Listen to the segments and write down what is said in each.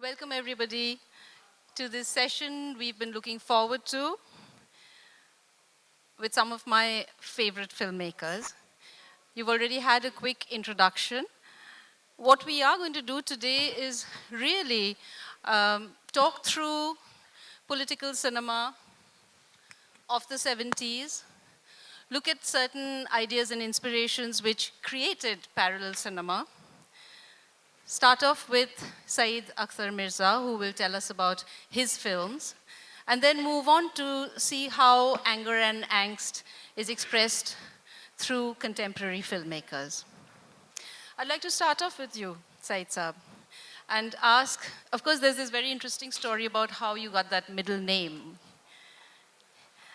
Welcome everybody to this session we've been looking forward to with some of my favorite filmmakers. You've already had a quick introduction. What we are going to do today is really talk through political cinema of the 70s, look at certain ideas and inspirations which created parallel cinema. Start off with Saeed Akhtar Mirza, who will tell us about his films, and then move on to see how anger and angst is expressed through contemporary filmmakers. I'd like to start off with you, Saeed Saab, and ask, of course, there's this very interesting story about how you got that middle name,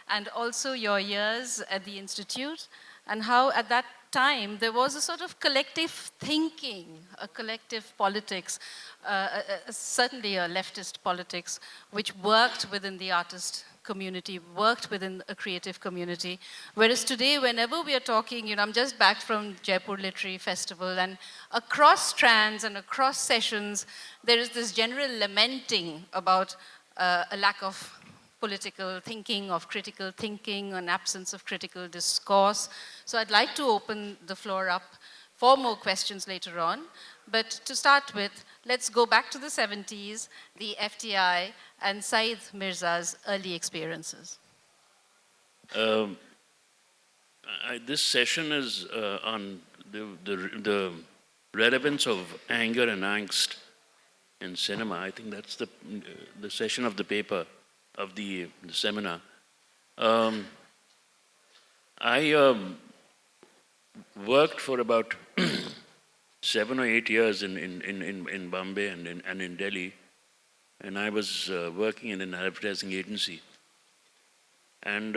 and also your years at the Institute, and how at that time there was a sort of collective thinking, a collective politics, certainly a leftist politics, which worked within the artist community, worked within a creative community. Whereas today, whenever we are talking, I'm just back from Jaipur Literary Festival, and across strands and across sessions, there is this general lamenting about a lack of political thinking, of critical thinking, an absence of critical discourse. So I'd like to open the floor up for more questions later on. But to start with, let's go back to the 70s, the FTI, and Saeed Mirza's early experiences. This session is on the relevance of anger and angst in cinema. I think that's the session of the paper, of the seminar. I worked for about 7 or 8 years in Bombay and in Delhi, and I was working in an advertising agency. And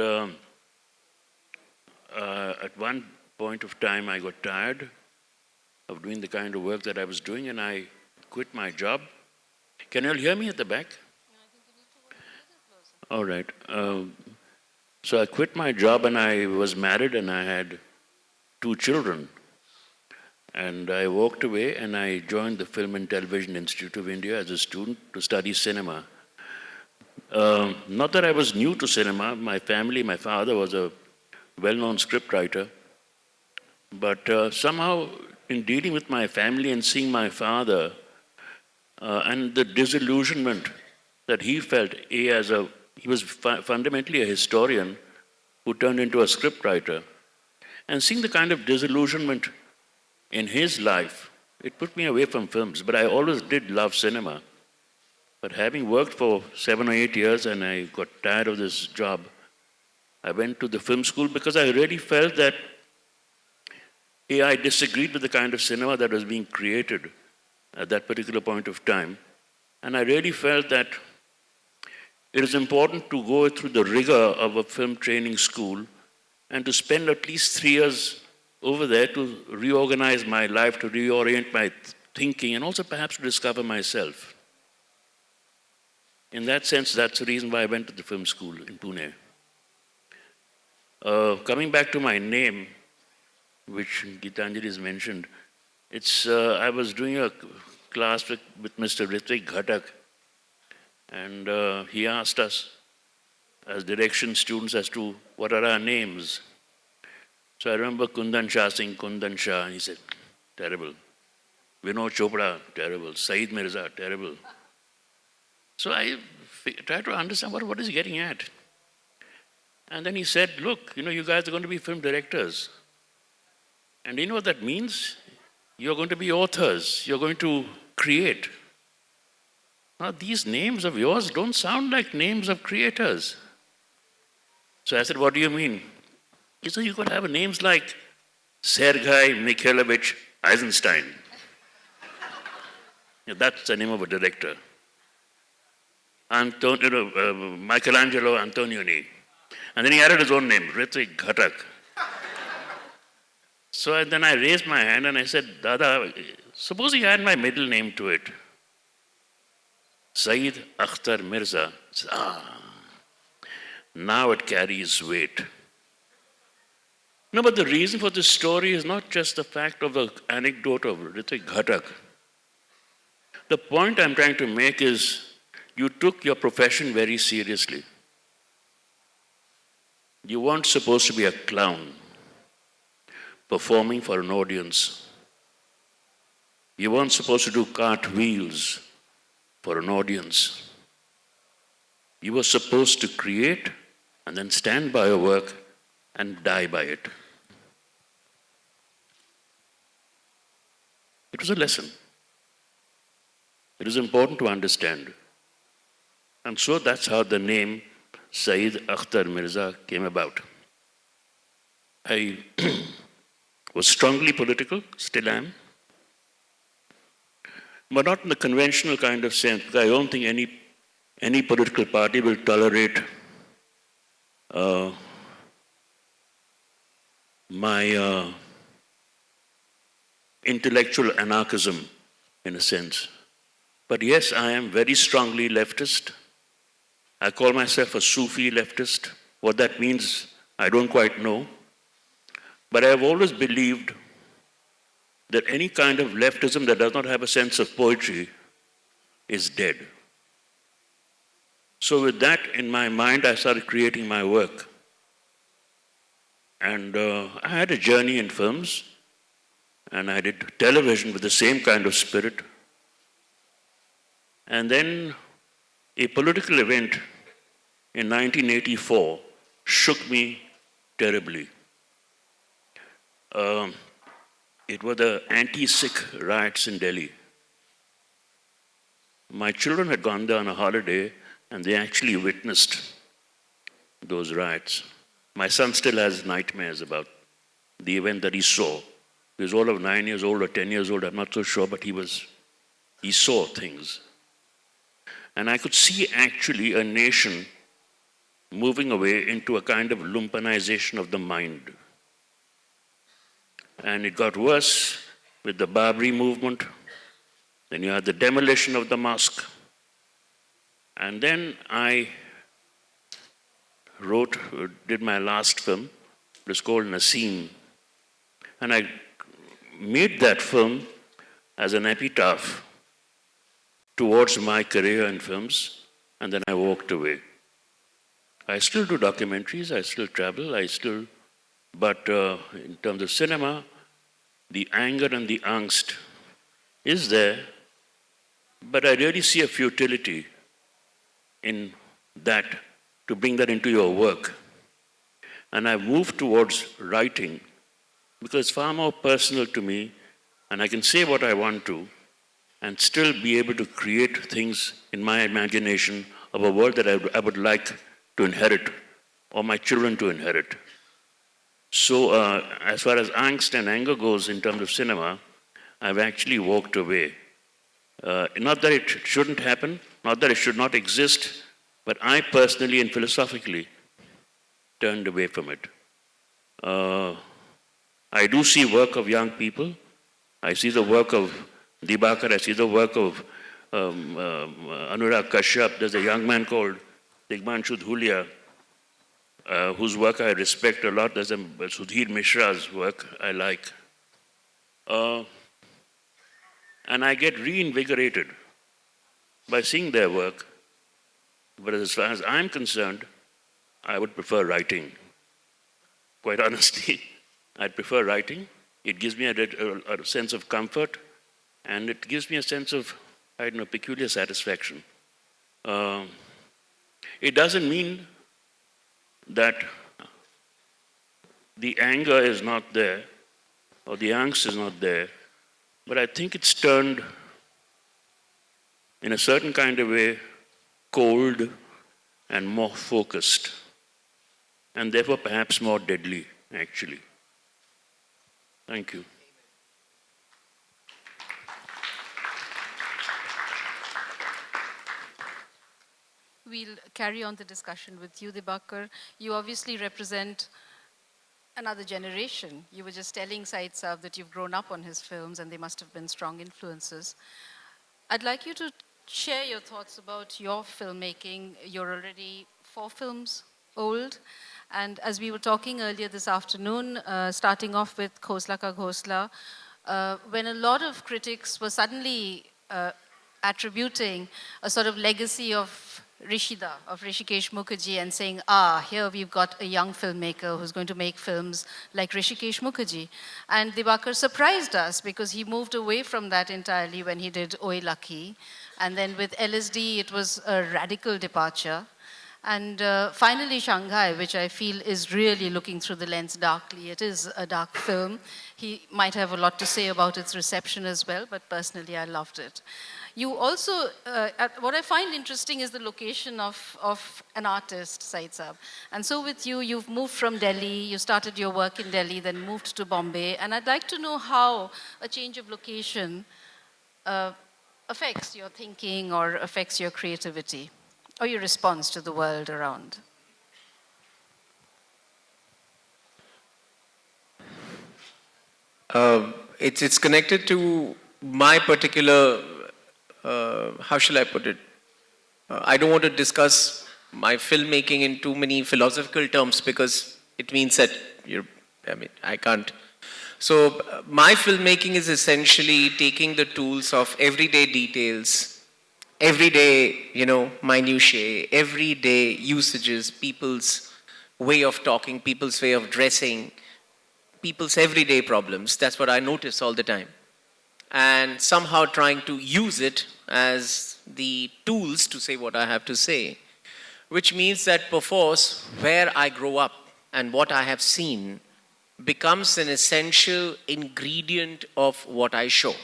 at one point of time, I got tired of doing the kind of work that I was doing, and I quit my job. Can you all hear me at the back? All right. So I quit my job, and I was married, and I had 2 children. And I walked away, and I joined the Film and Television Institute of India as a student to study cinema. Not that I was new to cinema. My family, my father was a well-known scriptwriter. But somehow, in dealing with my family and seeing my father, and the disillusionment that he felt, he was fundamentally a historian who turned into a scriptwriter. And seeing the kind of disillusionment in his life, it put me away from films. But I always did love cinema. But having worked for 7 or 8 years and I got tired of this job, I went to the film school because I really felt that I disagreed with the kind of cinema that was being created at that particular point of time. And I really felt that it is important to go through the rigor of a film training school and to spend at least 3 years over there to reorganize my life, to reorient my thinking, and also perhaps to discover myself. In that sense, that's the reason why I went to the film school in Pune. Coming back to my name, which Gitanjali has mentioned, I was doing a class with Mr. Ritvik Ghatak, and he asked us as direction students as to what are our names. So I remember Kundan Shah saying Kundan Shah, and he said, terrible. Vinod Chopra, terrible. Saeed Mirza, terrible. So I tried to understand what is he getting at. And then he said, look, you guys are going to be film directors. And you know what that means? You're going to be authors. You're going to create. Now, these names of yours don't sound like names of creators. So I said, what do you mean? He said, you could have names like Sergei Mikhailovich Eisenstein. That's the name of a director. Michelangelo Antonioni. And then he added his own name, Ritvik Ghatak. So then I raised my hand and I said, Dada, suppose you add my middle name to it. Saeed Akhtar Mirza. Said, now it carries weight. No, but the reason for this story is not just the fact of the anecdote of Ritvik Ghatak. The point I'm trying to make is you took your profession very seriously. You weren't supposed to be a clown performing for an audience. You weren't supposed to do cartwheels for an audience. You were supposed to create and then stand by your work and die by it. It was a lesson. It is important to understand. And so that's how the name Saeed Akhtar Mirza came about. I was strongly political, still am, but not in the conventional kind of sense, because I don't think any political party will tolerate my intellectual anarchism, in a sense. But yes, I am very strongly leftist. I call myself a Sufi leftist. What that means, I don't quite know. But I have always believed that any kind of leftism that does not have a sense of poetry is dead. So with that in my mind, I started creating my work. And I had a journey in films, and I did television with the same kind of spirit. And then a political event in 1984 shook me terribly. It were the anti-Sikh riots in Delhi. My children had gone there on a holiday, and they actually witnessed those riots. My son still has nightmares about the event that he saw. He was all of 9 years old or 10 years old, I'm not so sure, but he saw things. And I could see actually a nation moving away into a kind of lumpenization of the mind. And it got worse with the Babri movement. Then you had the demolition of the mosque. And then I did my last film. It was called Naseem. And I made that film as an epitaph towards my career in films, and then I walked away. I still do documentaries, I still travel, but in terms of cinema, the anger and the angst is there, but I really see a futility in that, to bring that into your work. And I've moved towards writing because it's far more personal to me, and I can say what I want to and still be able to create things in my imagination of a world that I would like to inherit, or my children to inherit. So as far as angst and anger goes in terms of cinema, I've actually walked away. Not that it shouldn't happen, not that it should not exist, but I personally and philosophically turned away from it. I do see work of young people. I see the work of Dibakar, I see the work of Anurag Kashyap. There's a young man called Digmanshu Dhulia, whose work I respect a lot. There's a Sudhir Mishra's work I like. And I get reinvigorated by seeing their work. But as far as I'm concerned, I would prefer writing. Quite honestly, I'd prefer writing. It gives me a sense of comfort, and it gives me a sense of, I don't know, peculiar satisfaction. It doesn't mean that the anger is not there, or the angst is not there, but I think it's turned, in a certain kind of way, cold and more focused, and therefore perhaps more deadly, actually. Thank you. We'll carry on the discussion with you, Dibakar. You obviously represent another generation. You were just telling Said Saab that you've grown up on his films and they must have been strong influences. I'd like you to share your thoughts about your filmmaking. You're already 4 films old. And as we were talking earlier this afternoon, starting off with Khosla Ka Ghosla, when a lot of critics were suddenly attributing a sort of legacy of Rishida, of Rishikesh Mukherjee, and saying, here we've got a young filmmaker who's going to make films like Rishikesh Mukherjee. And Diwakar surprised us because he moved away from that entirely when he did Oi Lucky. And then with LSD, it was a radical departure. And finally, Shanghai, which I feel is really looking through the lens darkly. It is a dark film. He might have a lot to say about its reception as well, but personally, I loved it. You also, what I find interesting is the location of an artist, Said Saab. And so with you, you've moved from Delhi, you started your work in Delhi, then moved to Bombay. And I'd like to know how a change of location affects your thinking or affects your creativity, or your response to the world around. It's connected to my particular, how shall I put it? I don't want to discuss my filmmaking in too many philosophical terms because it means that I can't. So my filmmaking is essentially taking the tools of everyday details, everyday, minutiae, everyday usages, people's way of talking, people's way of dressing, people's everyday problems. That's what I notice all the time. And somehow trying to use it as the tools to say what I have to say, which means that perforce where I grow up and what I have seen becomes an essential ingredient of what I show.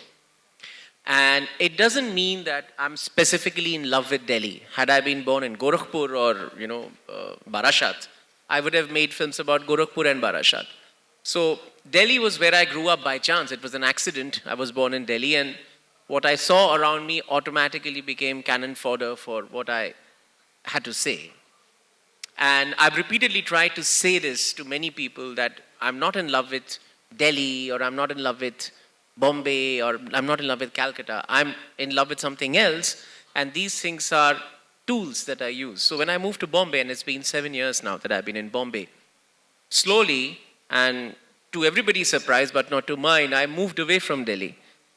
And it doesn't mean that I'm specifically in love with Delhi. Had I been born in Gorakhpur or, Barashat, I would have made films about Gorakhpur and Barashat. So Delhi was where I grew up by chance. It was an accident. I was born in Delhi, and what I saw around me automatically became cannon fodder for what I had to say. And I've repeatedly tried to say this to many people that I'm not in love with Delhi, or I'm not in love with Bombay, or I'm not in love with Calcutta. I'm in love with something else, and these things are tools that I use. So when I moved to Bombay, and it's been 7 years now that I've been in Bombay, slowly, and to everybody's surprise, but not to mine, I moved away from Delhi.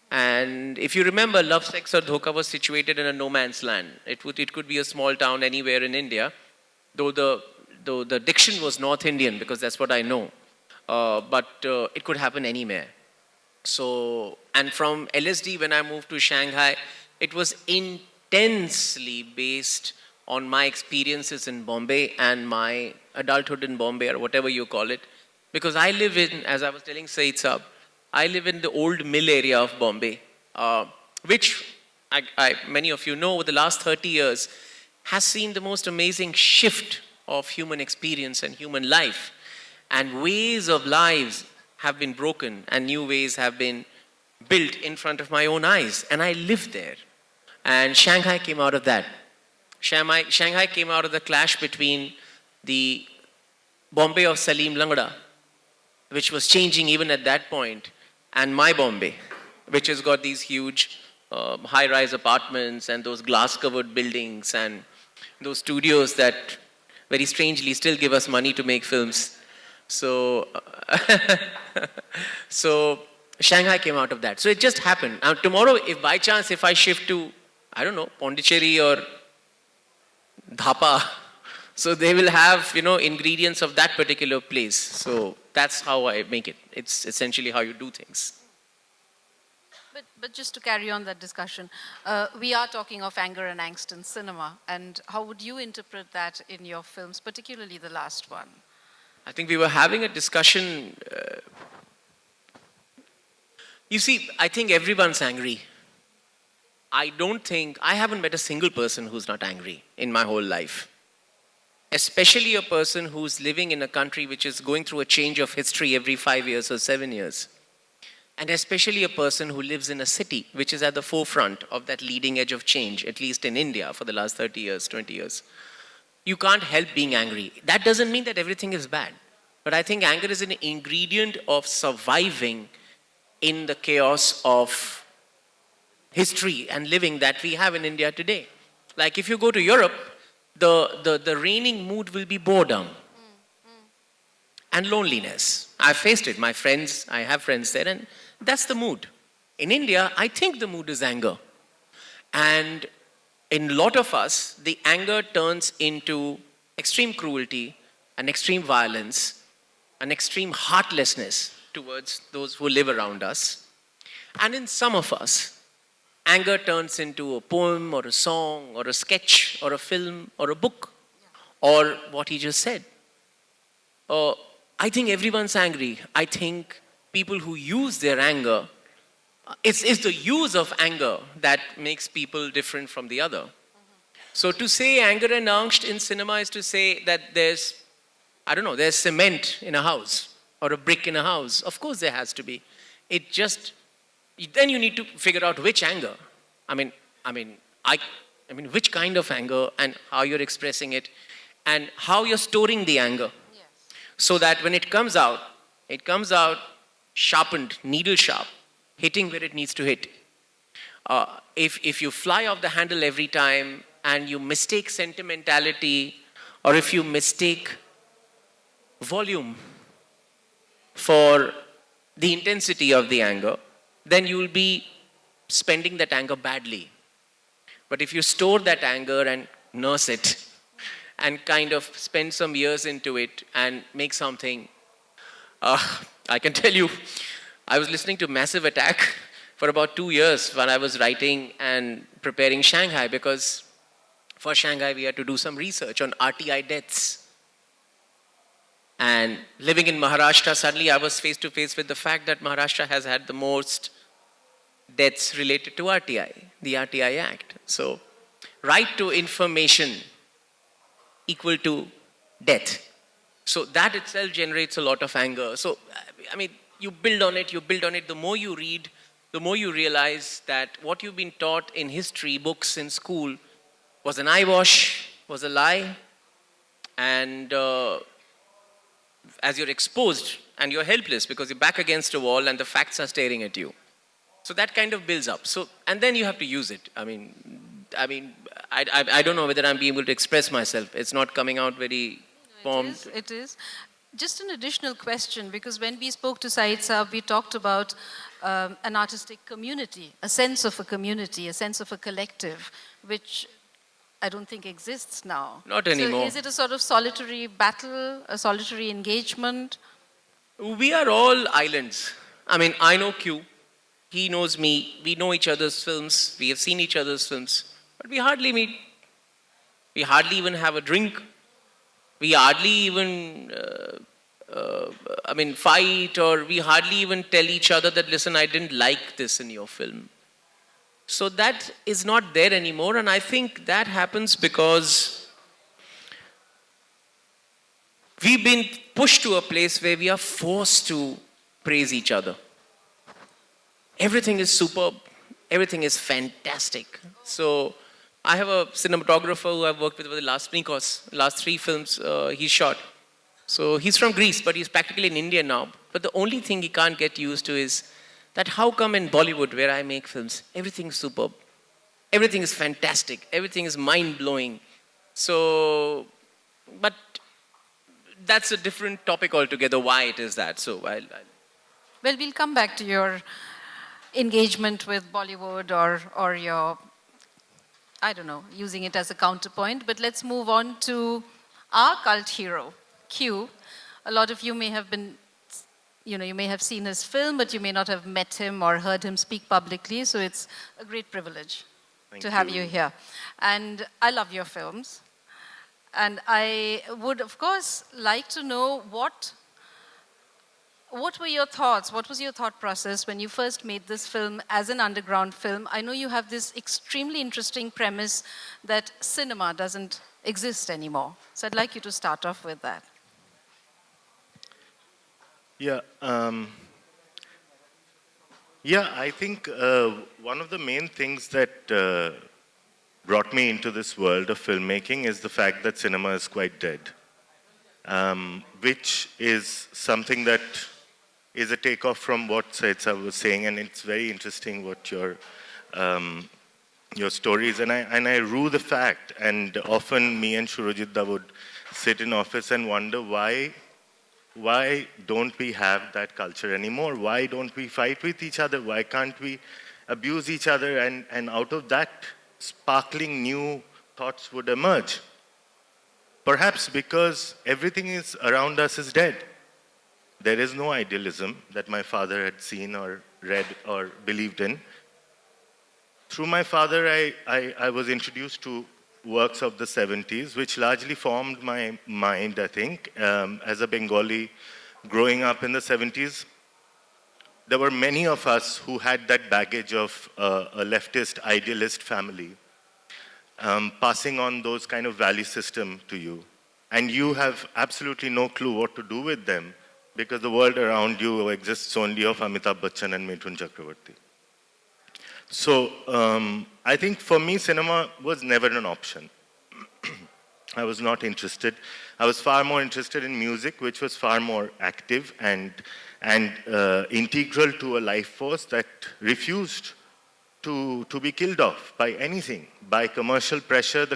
And if you remember, Love, Sex or Dhoka was situated in a no man's land. It could be a small town anywhere in India, though the diction was North Indian, because that's what I know. But it could happen anywhere. So, and from LSD, when I moved to Shanghai, it was intensely based on my experiences in Bombay and my adulthood in Bombay, or whatever you call it. Because I live in, as I was telling Said Saab, I live in the old mill area of Bombay, which many of you know, over the last 30 years, has seen the most amazing shift of human experience and human life. And ways of lives have been broken, and new ways have been built in front of my own eyes. And I lived there. And Shanghai came out of that. Shanghai came out of the clash between the Bombay of Salim Langda, which was changing even at that point, and my Bombay, which has got these huge high-rise apartments and those glass-covered buildings and those studios that very strangely still give us money to make films. So, so Shanghai came out of that. So it just happened. Now tomorrow, if by chance, if I shift to, I don't know, Pondicherry or Dhapa, so they will have, ingredients of that particular place. So that's how I make it. It's essentially how you do things. But just to carry on that discussion, we are talking of anger and angst in cinema. And how would you interpret that in your films, particularly the last one? I think we were having a discussion. You see, I think everyone's angry. I haven't met a single person who's not angry in my whole life. Especially a person who's living in a country which is going through a change of history every 5 years or 7 years. And especially a person who lives in a city which is at the forefront of that leading edge of change, at least in India for the last 30 years, 20 years. You can't help being angry. That doesn't mean that everything is bad. But I think anger is an ingredient of surviving in the chaos of history and living that we have in India today. Like if you go to Europe, the reigning mood will be boredom and loneliness. I've faced it. I have friends there, and that's the mood. In India, I think the mood is anger. And in a lot of us, the anger turns into extreme cruelty and extreme violence and extreme heartlessness towards those who live around us. And in some of us, anger turns into a poem or a song or a sketch or a film or a book or what he just said. I think everyone's angry. I think people who use their anger, it's the use of anger that makes people different from the other. So to say anger and angst in cinema is to say that there's, I don't know, there's cement in a house or a brick in a house. Of course there has to be. It just, then you need to figure out which anger. I mean, which kind of anger and how you're expressing it and how you're storing the anger. Yes. So that when it comes out sharpened, needle sharp, hitting where it needs to hit. If you fly off the handle every time and you mistake sentimentality, or if you mistake volume for the intensity of the anger, then you will be spending that anger badly. But if you store that anger and nurse it and kind of spend some years into it and make something, I can tell you, I was listening to Massive Attack for about 2 years when I was writing and preparing Shanghai, because for Shanghai we had to do some research on RTI deaths. And living in Maharashtra, suddenly I was face to face with the fact that Maharashtra has had the most deaths related to RTI, the RTI Act. So, right to information equal to death. So that itself generates a lot of anger. So, I mean, you build on it. The more you read, the more you realize that what you've been taught in history books in school was an eyewash, was a lie. And as you're exposed and you're helpless because you're back against a wall and the facts are staring at you. So that kind of builds up. So, and then you have to use it. I don't know whether I'm being able to express myself. It's not coming out very formed. It is. Just an additional question, because when we spoke to Saeed Saab, we talked about an artistic community, a sense of a community, a sense of a collective, which I don't think exists now. Not anymore. So is it a sort of solitary battle, a solitary engagement? We are all islands. I mean, I know Q. He knows me. We know each other's films. We have seen each other's films. But we hardly meet. We hardly even have a drink. We hardly even, fight, or we hardly even tell each other that, listen, I didn't like this in your film. So that is not there anymore, and I think that happens because we've been pushed to a place where we are forced to praise each other. Everything is superb. Everything is fantastic. So I have a cinematographer who I've worked with for the last last 3 films he shot. So he's from Greece, but he's practically in India now. But the only thing he can't get used to is that how come in Bollywood, where I make films, everything's superb. Everything is fantastic. Everything is mind-blowing. So, but that's a different topic altogether, why it is that. So Well, we'll come back to your engagement with Bollywood or your, I don't know, using it as a counterpoint. But let's move on to our cult hero, Q. A lot of you may have been, you may have seen his film, but you may not have met him or heard him speak publicly. So it's a great privilege to have you here. And I love your films. And I would, of course, like to know what were your thoughts? What was your thought process when you first made this film as an underground film? I know you have this extremely interesting premise that cinema doesn't exist anymore. So I'd like you to start off with that. Yeah, I think one of the main things that brought me into this world of filmmaking is the fact that cinema is quite dead, which is something that is a takeoff from what Saeed was saying, and it's very interesting what your stories, and I rue the fact, and often me and Shurojitda would sit in office and wonder why don't we have that culture anymore? Why don't we fight with each other? Why can't we abuse each other? And out of that sparkling new thoughts would emerge. Perhaps because everything is around us is dead. There is no idealism that my father had seen or read or believed in. Through my father, I was introduced to works of the 70s, which largely formed my mind, I think. As a Bengali growing up in the 70s, there were many of us who had that baggage of a leftist, idealist family, passing on those kind of value system to you. And you have absolutely no clue what to do with them because the world around you exists only of Amitabh Bachchan and Mithun Chakravarti. So I think for me, cinema was never an option. I was not interested. I was far more interested in music, which was far more active and integral to a life force that refused to be killed off by anything, by commercial pressure.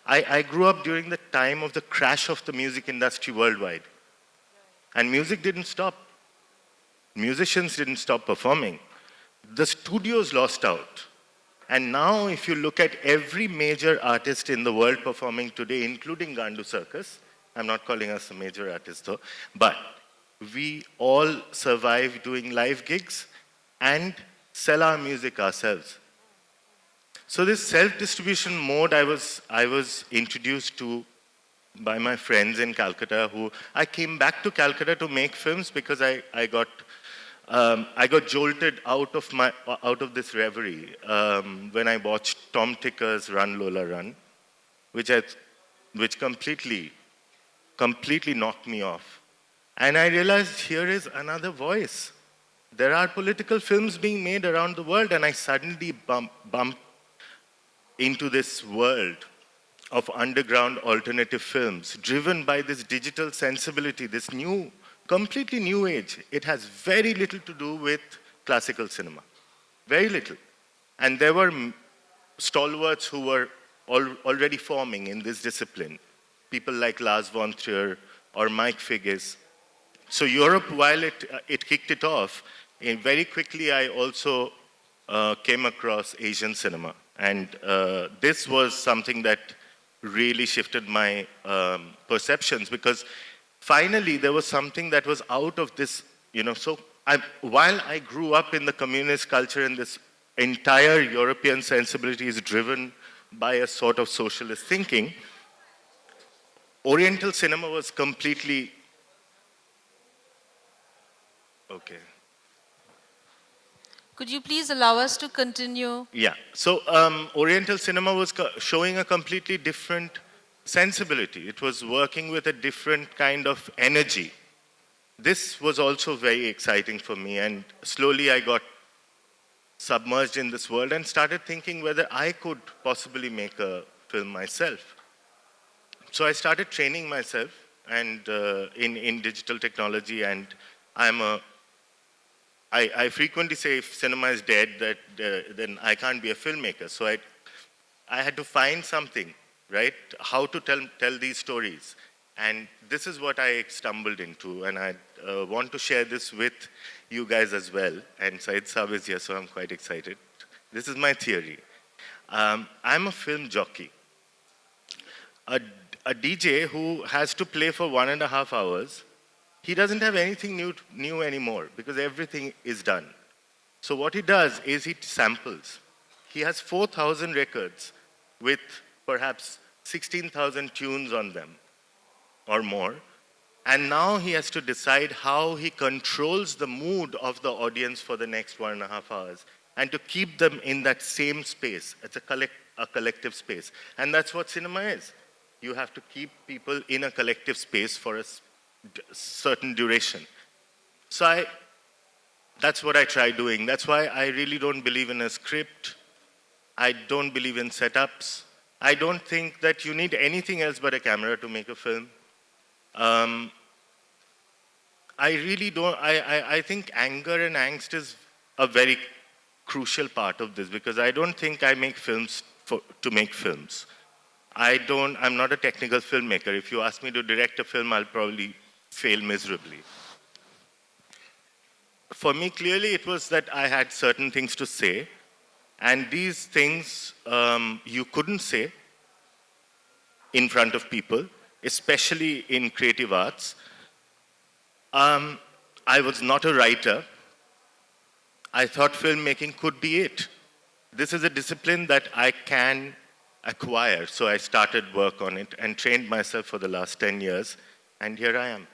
I grew up during the time of the crash of the music industry worldwide. And music didn't stop. Musicians didn't stop performing. The studios lost out. And now if you look at every major artist in the world performing today, including Gandu Circus, I'm not calling us a major artist though, but we all survive doing live gigs and sell our music ourselves. So this self-distribution mode I was introduced to by my friends in Calcutta who, I came back to Calcutta to make films because I got jolted out of this reverie when I watched Tom Ticker's Run Lola Run, which completely knocked me off. And I realized here is another voice. There are political films being made around the world, and I suddenly bumped into this world of underground alternative films driven by this digital sensibility, this new, completely new age. It has very little to do with classical cinema, very little. And there were stalwarts who were already forming in this discipline, people like Lars von Trier or Mike Figgis. So Europe, while it kicked it off, very quickly I also came across Asian cinema. And this was something that really shifted my perceptions because finally there was something that was out of this, so while I grew up in the communist culture and this entire European sensibility is driven by a sort of socialist thinking, Oriental cinema was completely, okay. Could you please allow us to continue? Yeah, so Oriental cinema was showing a completely different sensibility. It was working with a different kind of energy. This was also very exciting for me, and slowly I got submerged in this world and started thinking whether I could possibly make a film myself. So I started training myself and in digital technology, and I frequently say if cinema is dead, then I can't be a filmmaker. So I had to find something, right? How to tell these stories. And this is what I stumbled into, and I want to share this with you guys as well. And Said Saab is here, so I'm quite excited. This is my theory. I'm a film jockey. A DJ who has to play for 1.5 hours, he doesn't have anything new anymore because everything is done. So what he does is he samples. He has 4,000 records with perhaps 16,000 tunes on them or more. And now he has to decide how he controls the mood of the audience for the next 1.5 hours and to keep them in that same space. It's a collective space. And that's what cinema is. You have to keep people in a collective space for a certain duration. So that's what I try doing. That's why I really don't believe in a script. I don't believe in setups. I don't think that you need anything else but a camera to make a film. I really don't, I think anger and angst is a very crucial part of this because I don't think I make films to make films. I'm not a technical filmmaker. If you ask me to direct a film, I'll probably fail miserably. For me, clearly it was that I had certain things to say, And these things you couldn't say in front of people, especially in creative arts. I was not a writer. I thought filmmaking could be it. This is a discipline that I can acquire. So I started work on it and trained myself for the last 10 years. And here I am.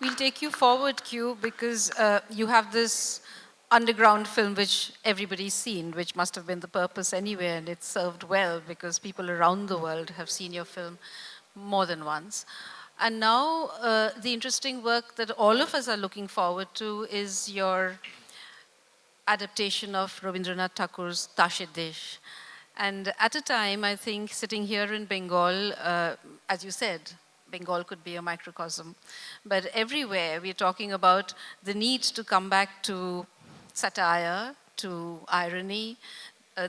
We'll take you forward, Q, because you have this underground film which everybody's seen, which must have been the purpose anyway, and it's served well because people around the world have seen your film more than once. And now the interesting work that all of us are looking forward to is your adaptation of Rabindranath Tagore's Tashe Desh. And at a time, I think, sitting here in Bengal, as you said, Bengal could be a microcosm. But everywhere, we're talking about the need to come back to satire, to irony,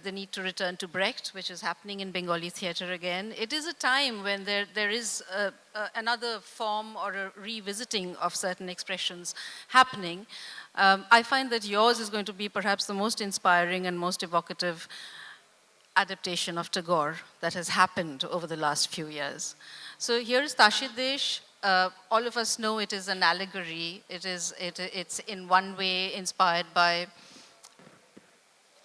the need to return to Brecht, which is happening in Bengali theatre again. It is a time when there is another form or a revisiting of certain expressions happening. I find that yours is going to be perhaps the most inspiring and most evocative adaptation of Tagore that has happened over the last few years. So here is Tashe Desh. All of us know it is an allegory. It's in one way inspired by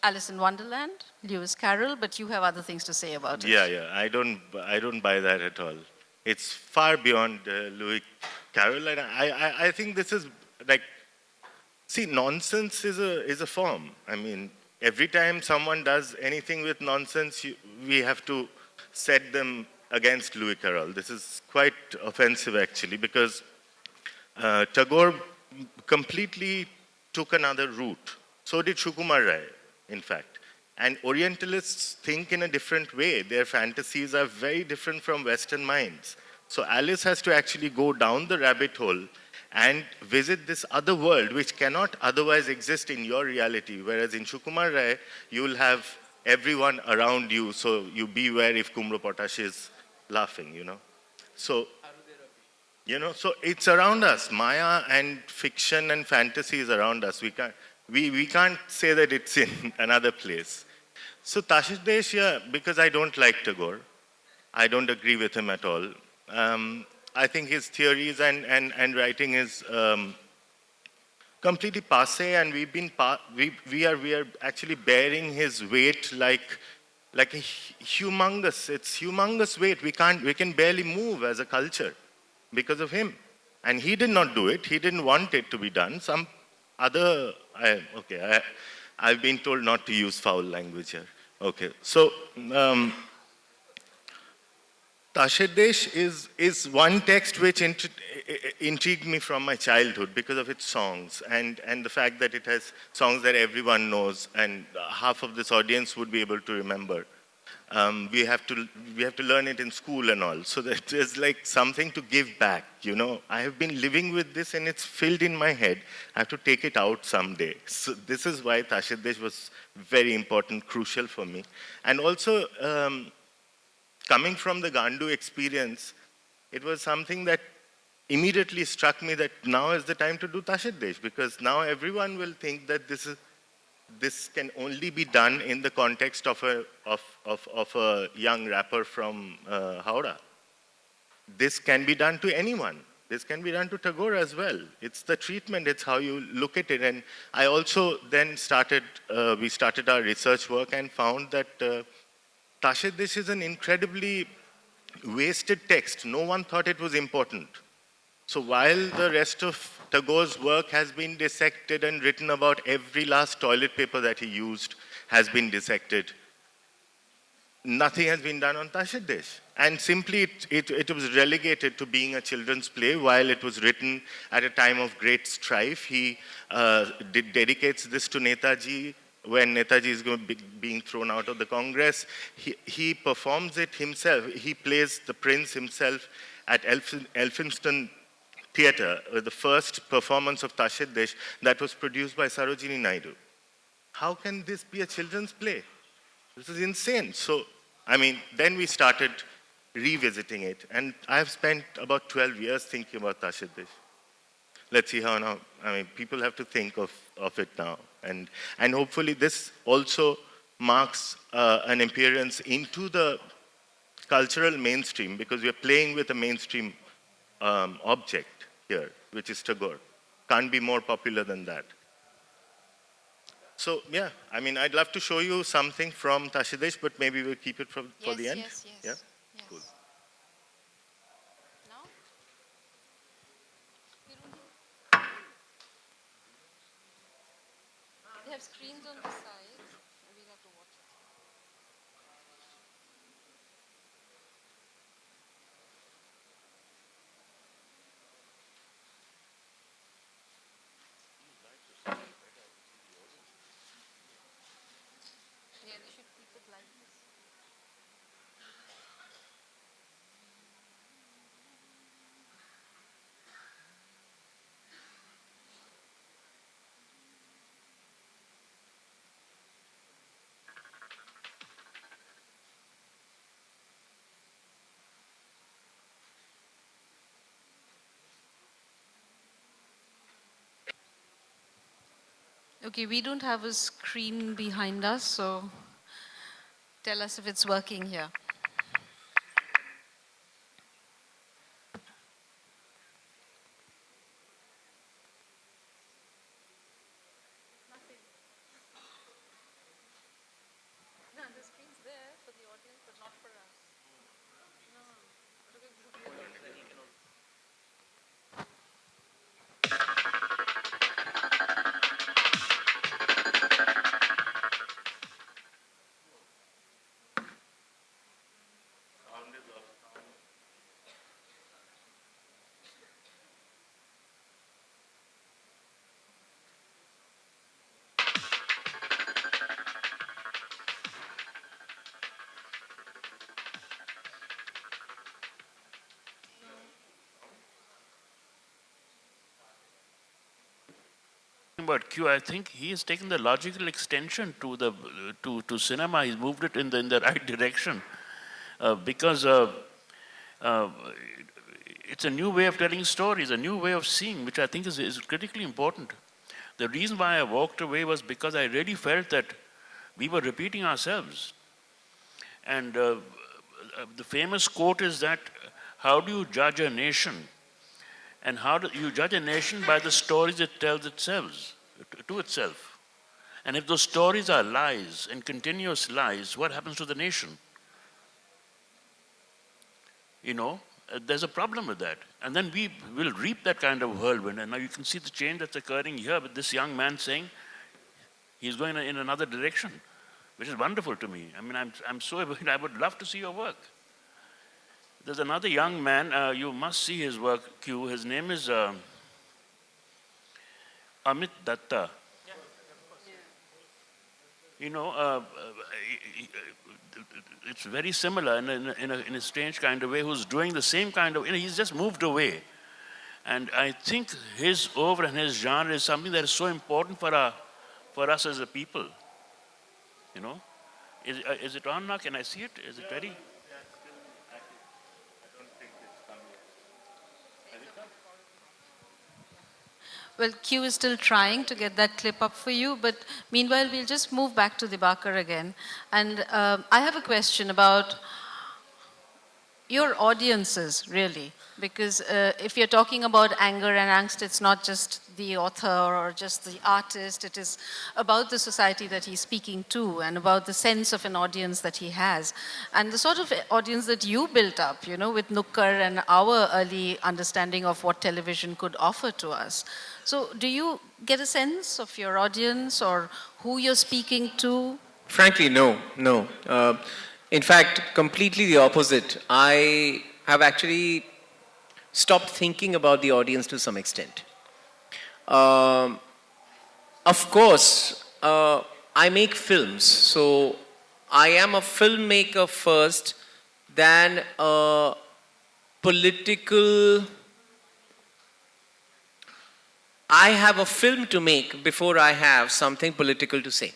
Alice in Wonderland, Lewis Carroll, but you have other things to say about it. Yeah. I don't buy that at all. It's far beyond Lewis Carroll, and I think this is like, see, nonsense is a form. I mean, every time someone does anything with nonsense, we have to set them against Lewis Carroll. This is quite offensive, actually, because Tagore completely took another route. So did Sukumar Rai, in fact. And Orientalists think in a different way. Their fantasies are very different from Western minds. So Alice has to actually go down the rabbit hole and visit this other world which cannot otherwise exist in your reality. Whereas in Sukumar Rai, you'll have everyone around you, so you beware if Kumro Potash is laughing, So, so it's around us. Maya and fiction and fantasy is around us. We can't say that it's in another place. So Tashe Desh, yeah, because I don't like Tagore. I don't agree with him at all. I think his theories and writing is completely passé, and we are actually bearing his weight like a humongous weight. We can barely move as a culture because of him. And he did not do it. He didn't want it to be done. Some other, I've been told not to use foul language here. Okay, so Tashe Desh is one text which intrigued me from my childhood because of its songs and the fact that it has songs that everyone knows and half of this audience would be able to remember. We have to learn it in school and all, so that there's like something to give back. I have been living with this and it's filled in my head. I have to take it out someday. So this is why Tashe Desh was very important, crucial for me, and also. Coming from the Gandu experience, it was something that immediately struck me that now is the time to do Tashe Desh, because now everyone will think that this can only be done in the context of a young rapper from Howrah. This can be done to anyone. This can be done to Tagore as well. It's the treatment, it's how you look at it. And I also then we started our research work and found that Tashe Desh is an incredibly wasted text. No one thought it was important. So while the rest of Tagore's work has been dissected and written about, every last toilet paper that he used has been dissected, nothing has been done on Tashe Desh. And simply it was relegated to being a children's play while it was written at a time of great strife. He dedicates this to Netaji. When Netaji is being thrown out of the Congress, he performs it himself. He plays the prince himself at Elphinstone Theatre, the first performance of Tashe Desh that was produced by Sarojini Naidu. How can this be a children's play? This is insane. So, then we started revisiting it. And I've spent about 12 years thinking about Tashidish. Let's see how now, I mean, people have to think of it now. And hopefully this also marks an appearance into the cultural mainstream, because we are playing with a mainstream object here, which is Tagore. Can't be more popular than that. So, yeah, I mean, I'd love to show you something from Tashidish, but maybe we'll keep it for the end. Yes. Yeah? Yes. Cool. Now? They have screens on the side. We'll have to watch it. Yeah, they should keep it like this. Okay, we don't have a screen behind us, so tell us if it's working here. No, the screen's there for the audience, but not for us. About Q, I think he has taken the logical extension to the to cinema. He's moved it in the right direction, because it's a new way of telling stories, a new way of seeing, which I think is critically important. The reason why I walked away was because I really felt that we were repeating ourselves. And the famous quote is that, how do you judge a nation? And how do you judge a nation? By the stories it tells itself, to itself. And if those stories are lies and continuous lies, what happens to the nation? You know, there's a problem with that. And then we will reap that kind of whirlwind. And now you can see the change that's occurring here with this young man saying he's going in another direction, which is wonderful to me. I mean, I'm so, I would love to see your work. There's another young man, you must see his work, Q. His name is Amit Datta. You know, it's very similar in a strange kind of way, who's doing the same kind of, he's just moved away. And I think his oeuvre and his genre is something that is so important for us as a people. You know? Is it on now? Can I see it? Is it ready? Well, Q is still trying to get that clip up for you, but meanwhile, we'll just move back to Dibakar again. And I have a question about your audiences, really, because if you're talking about anger and angst, it's not just the author or just the artist, it is about the society that he's speaking to and about the sense of an audience that he has. And the sort of audience that you built up, you know, with Nukkar and our early understanding of what television could offer to us. So do you get a sense of your audience or who you're speaking to? Frankly, no. In fact, completely the opposite. I have actually stopped thinking about the audience to some extent. Of course, I make films, so I am a filmmaker first, than a political. I have a film to make before I have something political to say.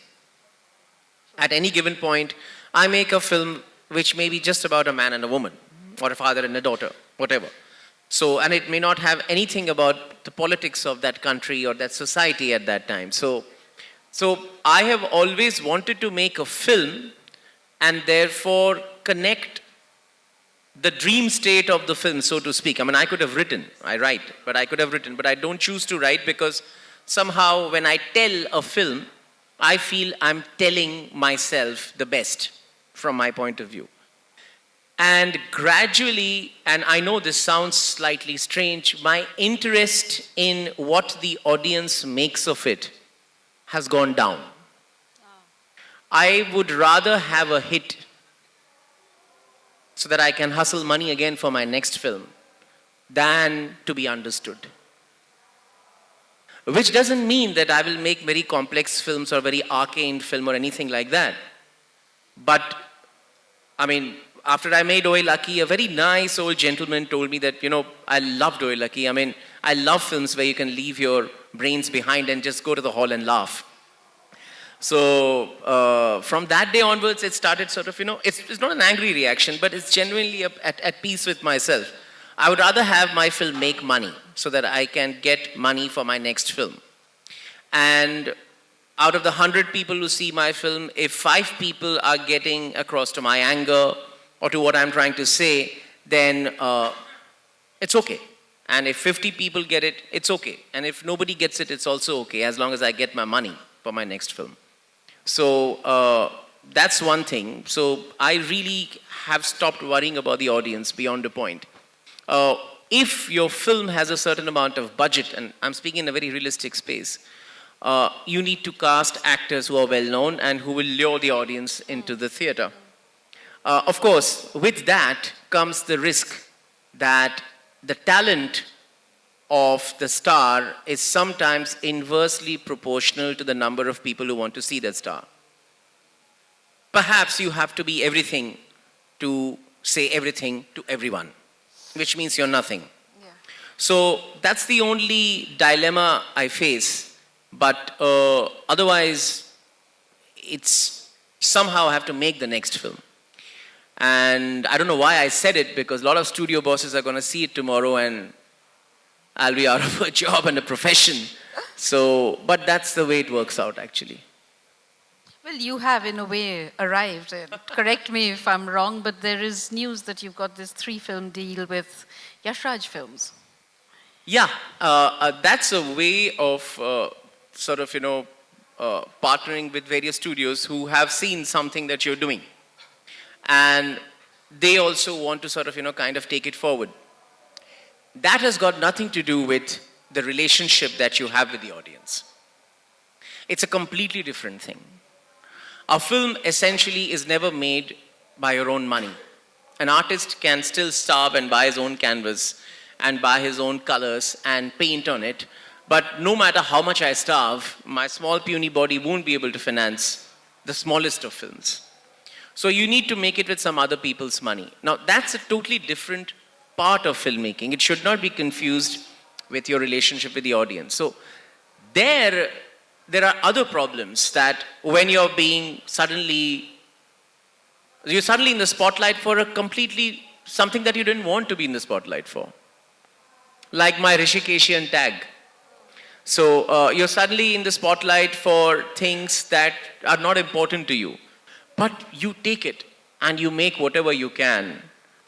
At any given point, I make a film which may be just about a man and a woman. or a father and a daughter, whatever. So, and it may not have anything about the politics of that country or that society at that time. So I have always wanted to make a film and therefore connect the dream state of the film, so to speak. I mean, I could have written, I write, but I could have written, but I don't choose to write because somehow when I tell a film, I feel I'm telling myself the best from my point of view. And gradually, and I know this sounds slightly strange, my interest in what the audience makes of it has gone down. I would rather have a hit so that I can hustle money again for my next film than to be understood. Which doesn't mean that I will make very complex films or very arcane film or anything like that. But, I mean, after I made Oye Lucky, a very nice old gentleman told me that, I loved Oye Lucky. I mean, I love films where you can leave your brains behind and just go to the hall and laugh. So, from that day onwards, it started sort of, it's not an angry reaction, but it's genuinely at peace with myself. I would rather have my film make money so that I can get money for my next film. And out of the 100 people who see my film, if 5 people are getting across to my anger or to what I'm trying to say, then it's okay. And if 50 people get it, it's okay. And if nobody gets it, it's also okay, as long as I get my money for my next film. So that's one thing. So I really have stopped worrying about the audience beyond a point. If your film has a certain amount of budget, and I'm speaking in a very realistic space, you need to cast actors who are well known and who will lure the audience into the theater. Of course, with that comes the risk that the talent of the star is sometimes inversely proportional to the number of people who want to see that star. Perhaps you have to be everything to say everything to everyone, which means you're nothing. Yeah. So that's the only dilemma I face. But otherwise, it's somehow I have to make the next film. And I don't know why I said it, because a lot of studio bosses are going to see it tomorrow and I'll be out of a job and a profession. So, but that's the way it works out, actually. Well, you have, in a way, arrived. Correct me if I'm wrong, but there is news that you've got this 3-film deal with Yash Raj Films. Yeah, that's a way of sort of, partnering with various studios who have seen something that you're doing. And they also want to sort of, kind of take it forward. That has got nothing to do with the relationship that you have with the audience. It's a completely different thing. A film essentially is never made by your own money. An artist can still starve and buy his own canvas and buy his own colors and paint on it. But no matter how much I starve, my small puny body won't be able to finance the smallest of films. So you need to make it with some other people's money. Now that's a totally different part of filmmaking. It should not be confused with your relationship with the audience. So there are other problems that when you're suddenly in the spotlight for a completely something that you didn't want to be in the spotlight for. Like my Rishikeshian tag. So you're suddenly in the spotlight for things that are not important to you. But you take it and you make whatever you can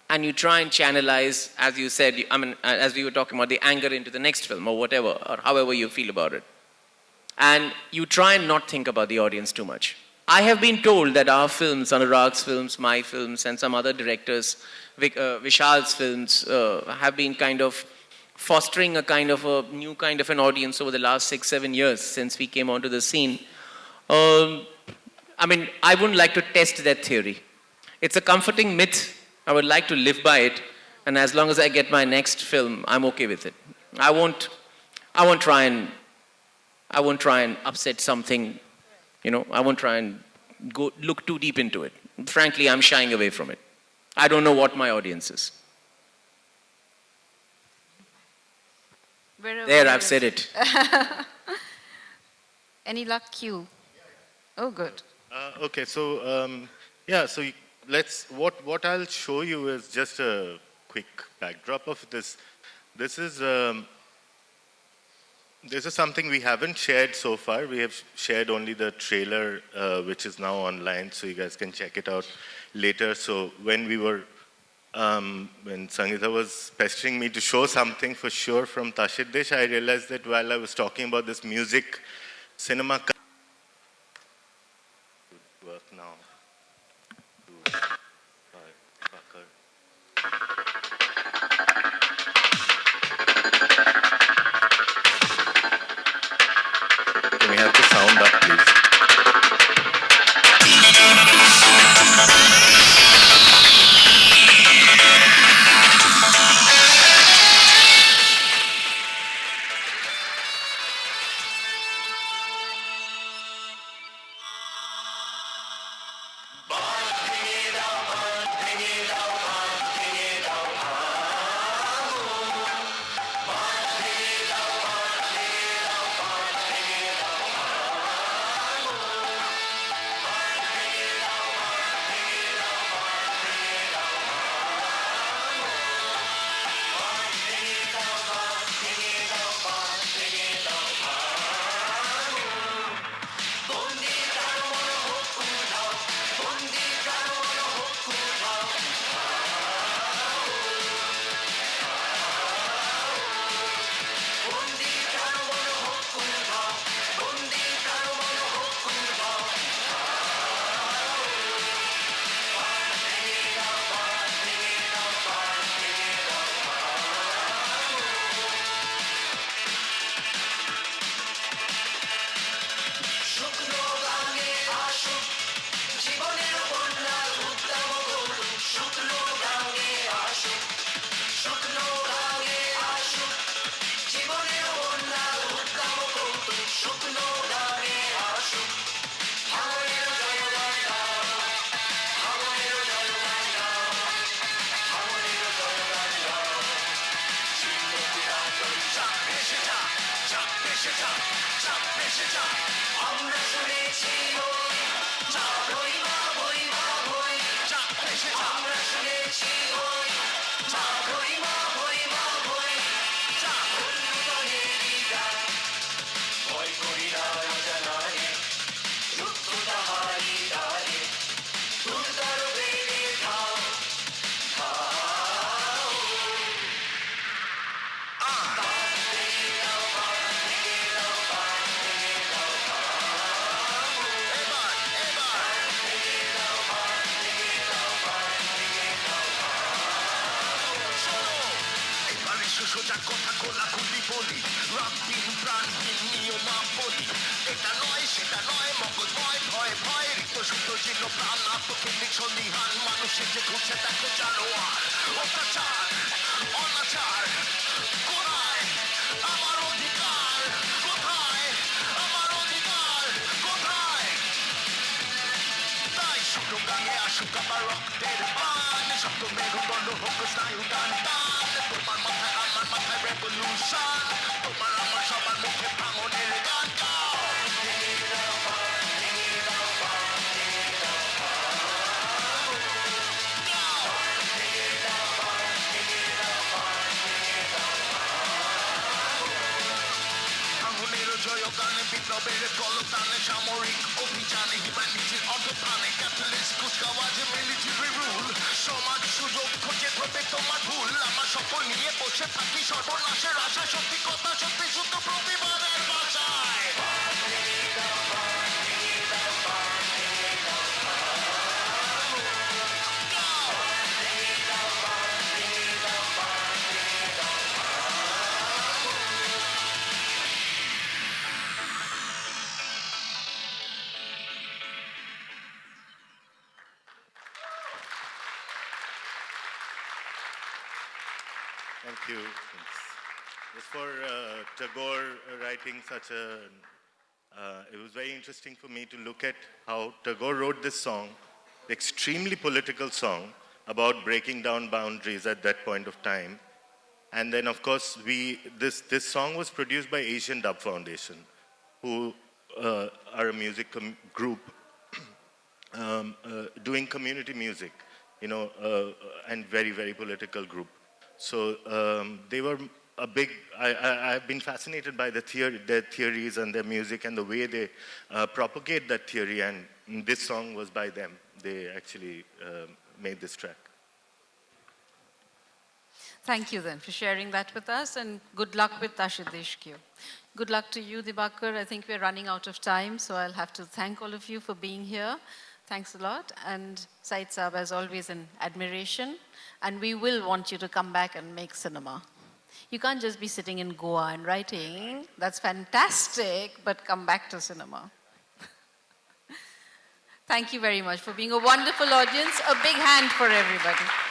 and you try and channelize, as you said, as we were talking about, the anger into the next film or whatever, or however you feel about it. And you try and not think about the audience too much. I have been told that our films, Anurag's films, my films, and some other directors, Vishal's films, have been kind of fostering a kind of a new kind of an audience over the last 6-7 years since we came onto the scene. I wouldn't like to test that theory. It's a comforting myth. I would like to live by it. And as long as I get my next film, I'm okay with it. I won't try and upset something, I won't try and look too deep into it. Frankly, I'm shying away from it. I don't know what my audience is. There, I've said it. Any luck, Q? Oh, good. Okay, so what I'll show you is just a quick backdrop of this. This is this is something we haven't shared so far. We have shared only the trailer, which is now online, so you guys can check it out later. So when Sangeeta was pestering me to show something for sure from Tashir Desh, I realized that while I was talking about this music, cinema work now. Fucker. Can we have the sound up, please? সোজা কথা খোলা খুলি বলি রাতদিন প্রাণহীন নিয়মাবলী এটা নয় সেটা নয় মগজময় ভয় ভয় রিক্ত শুদ্ধ জীর্ণ প্রাণ আত্মকেন্দ্রিক সন্দিহান মানুষের যে ঘুরছে দেখো জানোয়ার অত্যাচার অনাচার কোথায় আমার অধিকার কোথায় আমার অধিকার কোথায় তাই শুক্র গাঙে আসুক আমার রক্তের পান শব্দ মেরুদণ্ড হোক স্নায়ু টান টান তোমার মাথায় আমার মাথায় রেভলিউশন তোমার আমার সবার মুখে ভাঙনের গান গাও ভাঙনের জয় গানে বিপ্লবের কলতানে সামরিক অভিযানে হিউম্যানিটির অর্থপ্রাণে ক্যাপিটালিস্ট কুচকাওয়াজে মিলিটারি রুল সমাজ সুযোগ খোঁজে ধরবে তোমার ভুল আমার সকল নিয়ে বসে থাকি সর্বনাশের আশা সত্যি কথা সত্যি শুদ্ধ প্রতিবাদের বাঁচায় Thank you. Thanks. Just for Tagore writing such a, it was very interesting for me to look at how Tagore wrote this song, extremely political song about breaking down boundaries at that point of time. And then, of course, this song was produced by Asian Dub Foundation, who are a music group. doing community music, and very, very political group. So they were a big, I've been fascinated by their theories and their music and the way they propagate that theory, and this song was by them. They actually made this track. Thank you then for sharing that with us, and good luck with Tashidesh Q. Good luck to you, Dibakar. I think we're running out of time, so I'll have to thank all of you for being here. Thanks a lot. And Said Saab, as always, in admiration. And we will want you to come back and make cinema. You can't just be sitting in Goa and writing. That's fantastic, but come back to cinema. Thank you very much for being a wonderful audience. A big hand for everybody.